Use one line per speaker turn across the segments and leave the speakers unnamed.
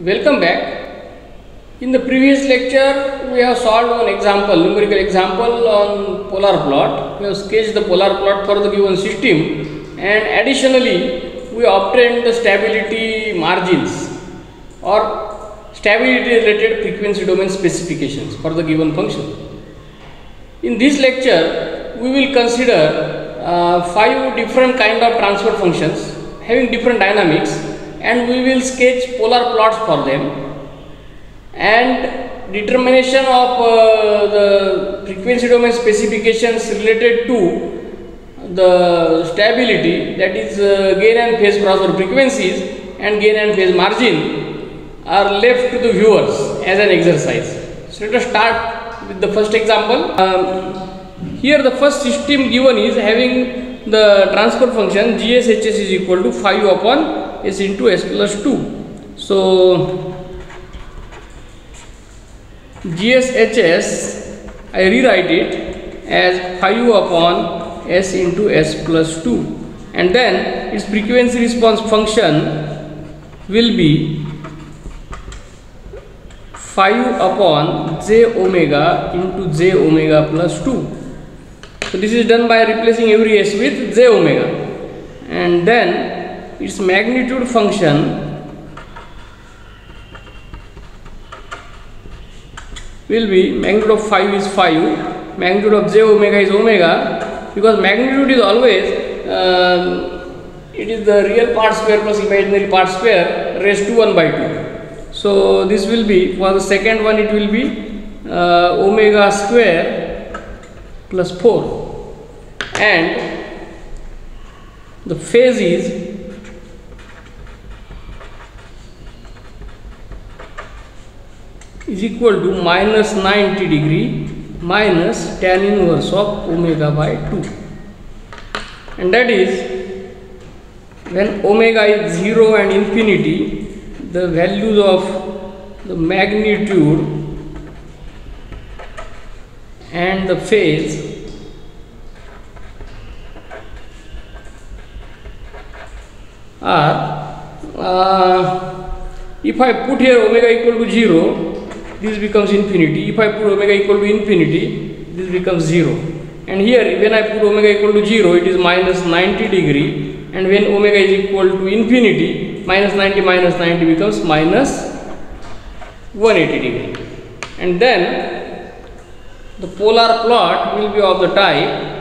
Welcome back. In the previous lecture, we have solved one example, numerical example on polar plot. We have sketched the polar plot for the given system, and additionally, we obtained the stability margins or stability related frequency domain specifications for the given function. In this lecture, we will consider 5 different kind of transfer functions having different dynamics, and we will sketch polar plots for them, and determination of the frequency domain specifications related to the stability, that is gain and phase crossover frequencies and gain and phase margin, are left to the viewers as an exercise. So let us start with the first example. Here the first system given is having the transfer function GSHS is equal to 5 upon S into S plus 2. So GSHS, I rewrite it as 5 upon S into S plus 2, and then its frequency response function will be 5 upon J omega into J omega plus 2. So this is done by replacing every S with J omega, and then its magnitude function will be magnitude of 5 is 5, magnitude of J omega is omega, because magnitude is always it is the real part square plus imaginary part square raised to 1 by 2. So this will be, for the second one it will be omega square plus 4, and the phase is equal to minus 90 degree minus tan inverse of omega by 2, and that is when omega is 0 and infinity, the values of the magnitude and the phase are if I put here omega equal to 0, this becomes infinity. If I put omega equal to infinity, this becomes 0. And here when I put omega equal to 0, it is minus 90 degree, and when omega is equal to infinity, minus 90 becomes minus 180 degree. And then the polar plot will be of the type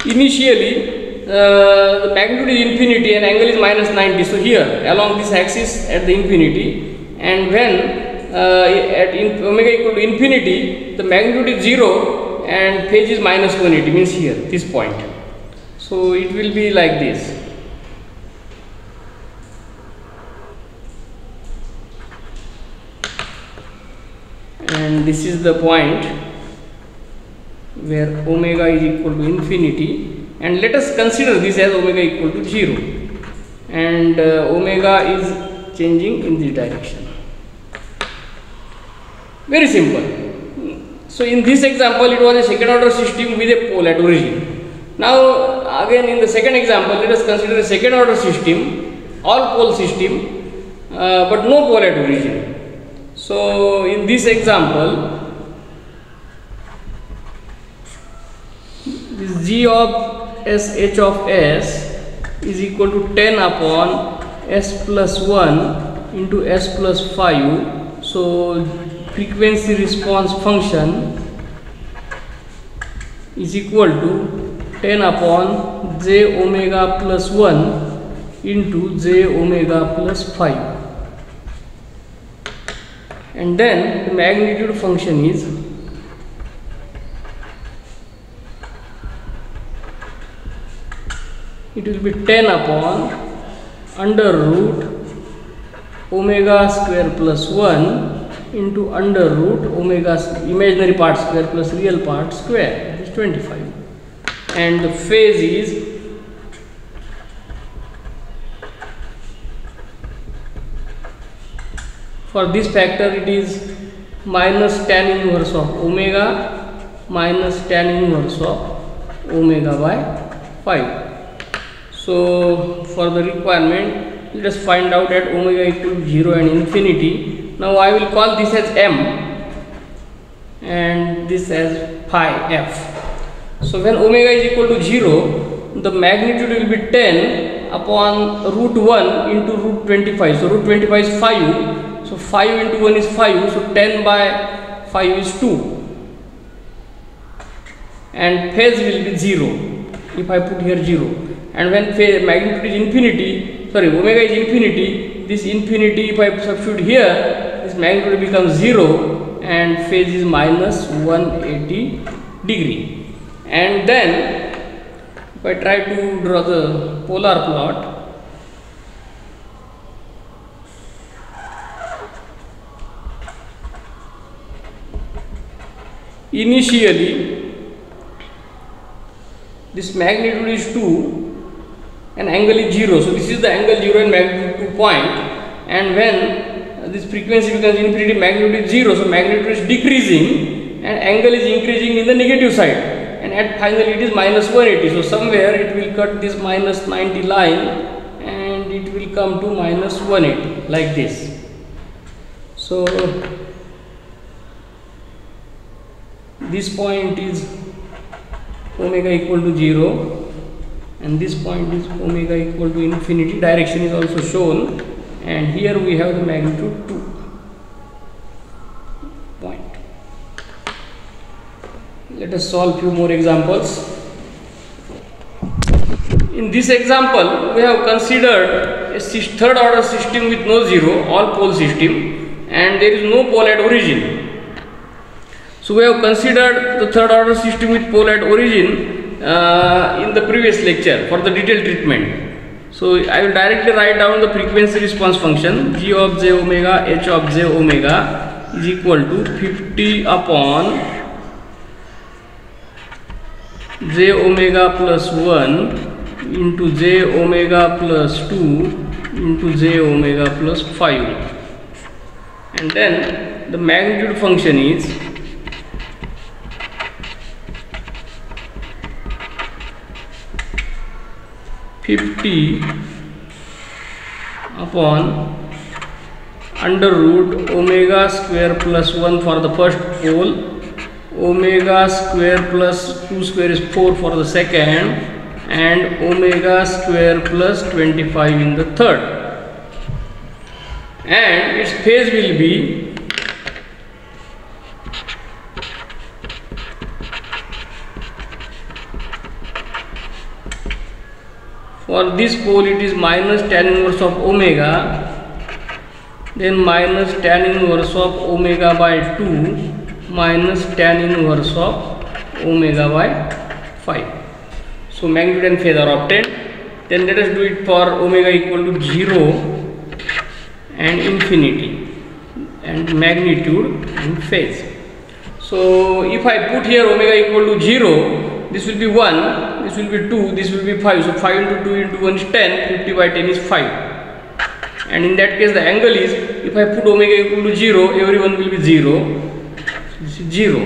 initially the magnitude is infinity and angle is minus 90. So here along this axis at the infinity, and when omega equal to infinity, the magnitude is 0 and phase is minus 180, means here this point. So it will be like this. And this is the point where omega is equal to infinity, and let us consider this as omega equal to 0, and omega is changing in this direction. Very simple. So in this example it was a second order system with a pole at origin. Now again in the second example, let us consider a second order system, all pole system, but no pole at origin. So in this example, this G of S H of S is equal to 10 upon S plus 1 into S plus 5. So frequency response function is equal to 10 upon J omega plus 1 into J omega plus 5, and then the magnitude function is it will be 10 upon under root omega square plus 1 into under root omega imaginary part square plus real part square, that is 25, and the phase is for this factor it is minus tan inverse of omega minus tan inverse of omega by 5. So for the requirement, let us find out at omega equal to 0 and infinity. Now I will call this as m and this as phi f. So when omega is equal to 0, the magnitude will be 10 upon root 1 into root 25. So root 25 is 5. So 5 into 1 is 5. So 10 by 5 is 2. And phase will be 0 if I put here 0. And when phase magnitude is infinity, sorry, omega is infinity, this infinity if I substitute here, this magnitude becomes 0 and phase is minus 180 degree. And then if I try to draw the polar plot, initially this magnitude is 2 and angle is 0. So this is the angle 0 and magnitude 2 point, and when this frequency becomes infinity, magnitude is 0, so magnitude is decreasing and angle is increasing in the negative side, and at finally it is minus 180. So somewhere it will cut this minus 90 line and it will come to minus 180 like this. So this point is omega equal to 0 and this point is omega equal to infinity. Direction is also shown, and here we have the magnitude 2 point. Let us solve few more examples. In this example, we have considered a third order system with no zero, all pole system, and there is no pole at origin. So we have considered the third order system with pole at origin in the previous lecture for the detailed treatment. So I will directly write down the frequency response function. G of j omega h of j omega is equal to 50 upon j omega plus 1 into j omega plus 2 into j omega plus 5, and then the magnitude function is upon under root omega square plus 1 for the first pole, omega square plus 2 square is 4 for the second, and omega square plus 25 in the third, and its phase will be for this pole it is minus tan inverse of omega, then minus tan inverse of omega by 2 minus tan inverse of omega by 5. So magnitude and phase are obtained. Then let us do it for omega equal to 0 and infinity, and magnitude and phase. So if I put here omega equal to 0, this will be 1, this will be 2, this will be 5. So 5 into 2 into 1 is 10, 50 by 10 is 5. And in that case the angle is, if I put omega equal to 0, everyone will be 0. This is 0.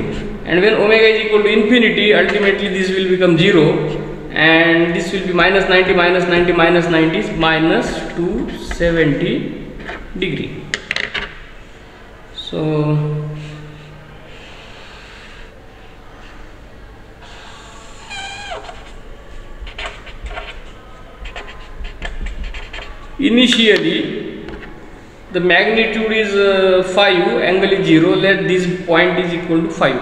And when omega is equal to infinity, ultimately this will become 0. And this will be minus 90, minus 90, minus 90 is minus 270 degree. So initially the magnitude is 5, angle is 0, let this point is equal to 5,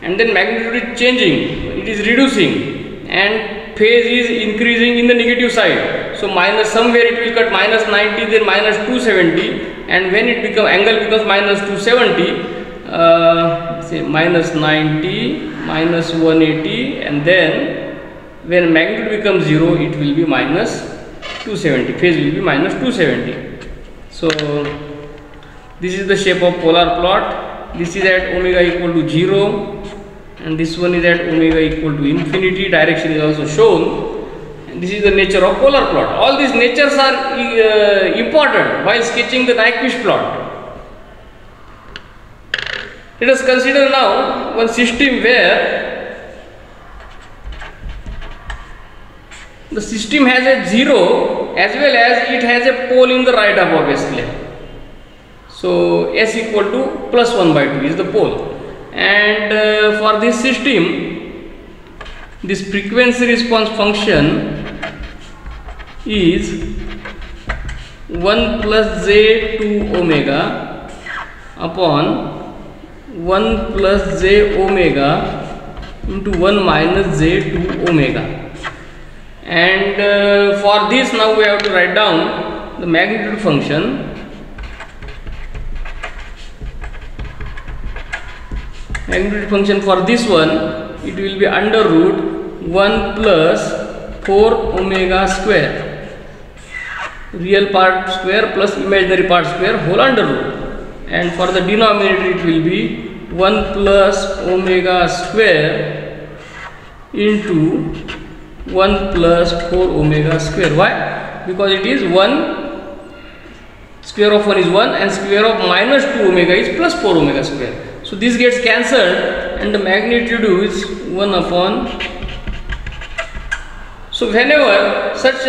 and then magnitude is changing, it is reducing, and phase is increasing in the negative side. So minus, somewhere it will cut minus 90, then minus 270, and when it becomes, angle becomes minus 270, say minus 90, minus 180, and then when magnitude becomes 0, it will be minus 270, phase will be minus 270. So this is the shape of polar plot. This is at omega equal to 0, and this one is at omega equal to infinity. Direction is also shown, and this is the nature of polar plot. All these natures are important while sketching the Nyquist plot. Let us consider now one system where the system has a 0 as well as it has a pole in the right half of S plane. So S equal to plus 1 by 2 is the pole, and for this system, this frequency response function is 1 plus j2 omega upon 1 plus j omega into 1 minus j2 omega. And for this, now we have to write down the magnitude function. Magnitude function for this one, it will be under root 1 plus 4 omega square, real part square plus imaginary part square whole under root, and for the denominator it will be 1 plus omega square into 1 plus 4 omega square. Why? Because it is 1, square of 1 is 1 and square of minus 2 omega is plus 4 omega square. So this gets cancelled and the magnitude is 1 upon. So whenever such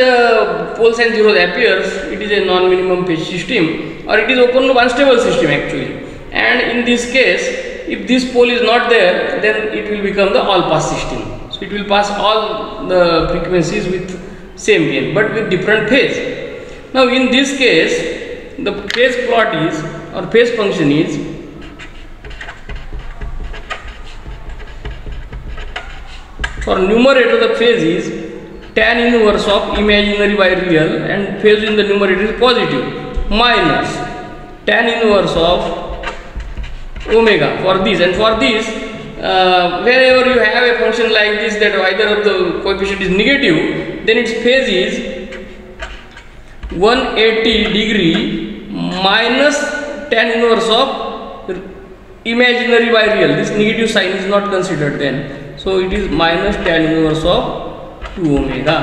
poles and zeros appears, it is a non-minimum phase system, or it is open loop unstable system actually. And in this case, if this pole is not there, then it will become the all pass system. So it will pass all the frequencies with same gain but with different phase. Now in this case, the phase plot is, or phase function is, for numerator the phase is tan inverse of imaginary by real, and phase in the numerator is positive, minus tan inverse of omega for this. And for this, wherever you have a function like this that either of the coefficient is negative, then its phase is 180 degree minus tan inverse of imaginary by real. This negative sign is not considered then. So it is minus tan inverse of 2 omega,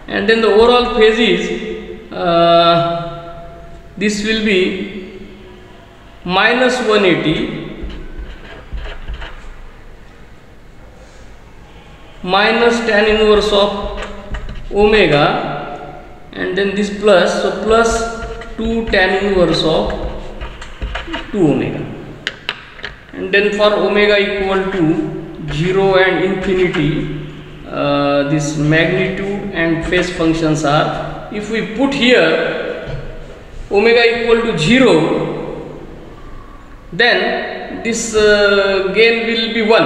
and then the overall phase is this will be minus 180 minus tan inverse of omega, and then this plus, so plus 2 tan inverse of 2 omega, and then for omega equal to 0 and infinity, this magnitude and phase functions are, if we put here omega equal to 0, then this gain will be 1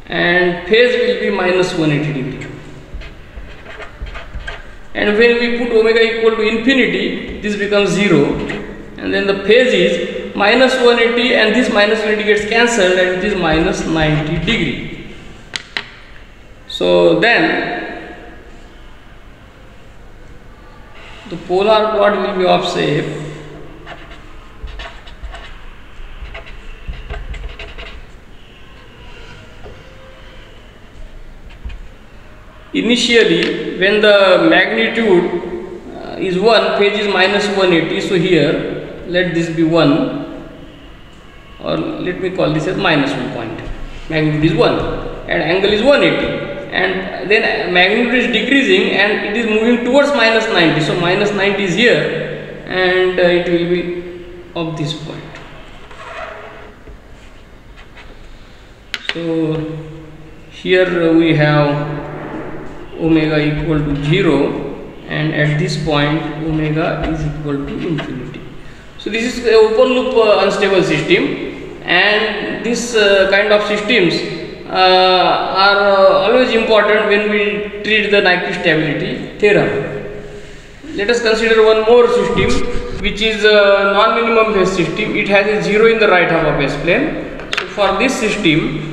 and phase will be minus 180 degree. And when we put omega equal to infinity, this becomes 0, and then the phase is minus 180, and this minus 180 gets cancelled and it is minus 90 degree. So then the polar plot will be of shape initially when the magnitude is 1, phase is minus 180. So here let this be 1, or let me call this as minus 1 point. Magnitude is 1 and angle is 180, and then magnitude is decreasing and it is moving towards minus 90. So minus 90 is here and it will be of this point. So here we have omega equal to 0, and at this point omega is equal to infinity. So this is a open loop unstable system, and this kind of systems are always important when we treat the Nyquist stability theorem. Let us consider one more system, which is a non-minimum phase system. It has a 0 in the right half of S plane. So for this system,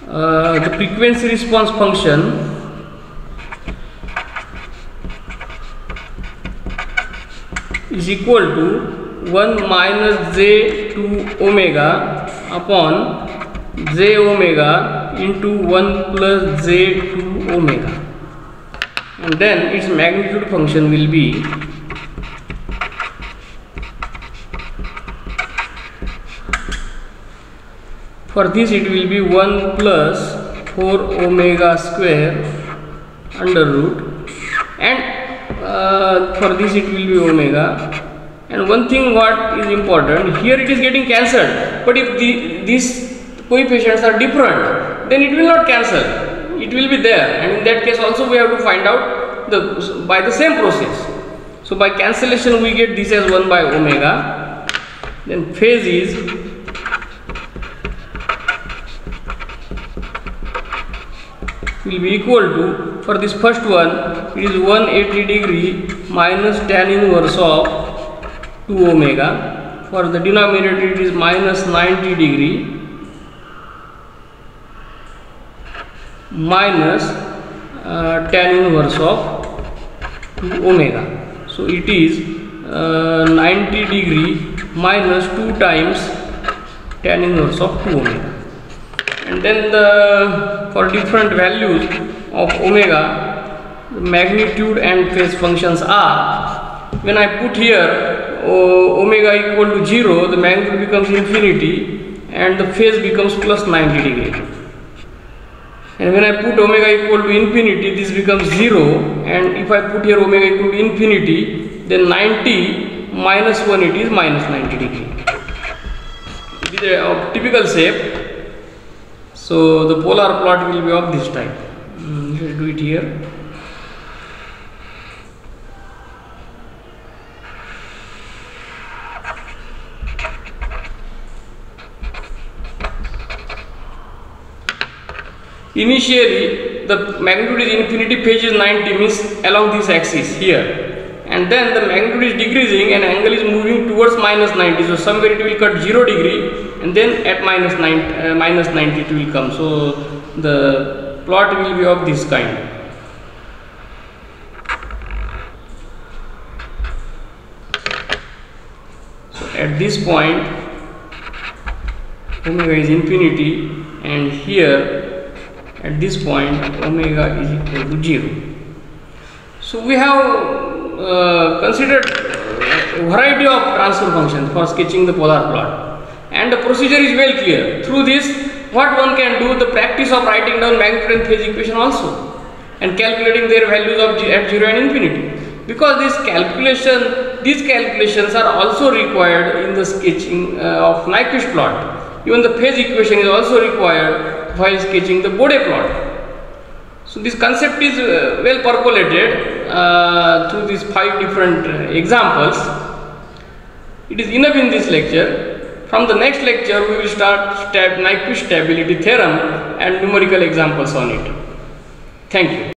the frequency response function is equal to 1 minus j2 omega upon j omega into 1 plus j2 omega, and then its magnitude function will be For this it will be 1 plus 4 omega square under root, and for this it will be omega. And one thing what is important, here it is getting cancelled, but if these coefficients are different, then it will not cancel, it will be there, and in that case also we have to find out by the same process. So by cancellation we get this as 1 by omega. Then phase is will be equal to, for this first one it is 180 degree minus tan inverse of 2 omega. For the denominator it is minus 90 degree minus tan inverse of 2 omega. So it is 90 degree minus 2 times tan inverse of 2 omega. And then for different values of omega, the magnitude and phase functions are, when I put here omega equal to 0, the magnitude becomes infinity and the phase becomes plus 90 degree. And when I put omega equal to infinity, this becomes 0, and if I put here omega equal to infinity, then 90 minus 180 is minus 90 degree. It is a typical shape. So the polar plot will be of this type. Let's do it here. Initially the magnitude is infinity, phase is 90, means along this axis here, and then the magnitude is decreasing and angle is moving towards minus 90, so somewhere it will cut 0 degree and then at minus 90 it will come. So the plot will be of this kind. So at this point omega is infinity, and here at this point omega is equal to 0. So we have considered a variety of transfer functions for sketching the polar plot, and the procedure is well clear. Through this, what one can do, the practice of writing down magnitude and phase equation also, and calculating their values of at 0 and infinity, because these calculations are also required in the sketching of Nyquist plot. Even the phase equation is also required while sketching the Bode plot. So this concept is well percolated through these 5 different examples. It is enough in this lecture. From the next lecture we will start Nyquist stability theorem and numerical examples on it. Thank you.